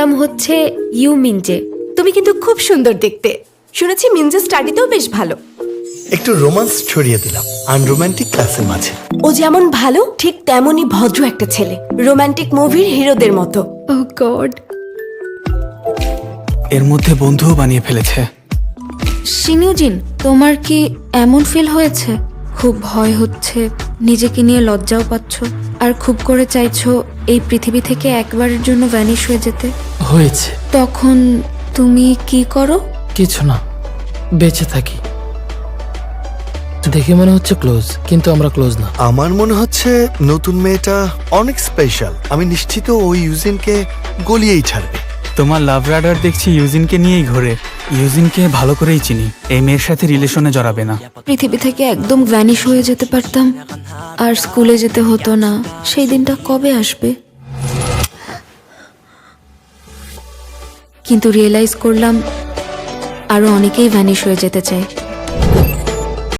নাম হচ্ছে ইউ মিনজে। তুমি কিন্তু খুব সুন্দর দেখতে। শুনেছি মিনজে স্টাডিতেও বেশ ভালো। একটু রোমান্স ছড়িয়ে দিলাম আনরোম্যান্টিক ক্লাসের মাঝে। ও যেমন ভালো ঠিক তেমনই ভদ্র একটা ছেলে, রোমান্টিক মুভির হিরোদের মতো। ও গড। এর মধ্যে বন্ধুও বানিয়ে ফেলেছে। শিনিউজিন, তোমার কি এমন ফিল হয়েছে? খুব ভয় হচ্ছে, নিজেকে নিয়ে লজ্জাও পাচ্ছ, আর খুব করে চাইছো এই পৃথিবী থেকে একবারের জন্য ভ্যানিশ হয়ে যেতে? হয়েছে। তখন তুমি কি করো? কিছু না, বেঁচে থাকি। দেখে মনে হচ্ছে ক্লোজ, কিন্তু আমরা ক্লোজ না। আমার মনে হচ্ছে নতুন মেয়েটা অনেক স্পেশাল। আমি নিশ্চিত ওই ইউজিনকে গলিয়েই ছাড়বে। তোমার লাভ রাডার দেখছি ইউজিনকে নিয়েই ঘোরে। ইউজিনকে ভালো করেই চিনি, এই মেয়ের সাথে রিলেশনে জড়াবে না। পৃথিবী থেকে একদম ভ্যানিশ হয়ে যেতে পারতাম, আর স্কুলে যেতে হতো না। সেই দিনটা কবে আসবে? কিন্তু রিয়েলাইজ করলাম আরো অনেকেই ভ্যানিশ হয়ে যেতে চায়।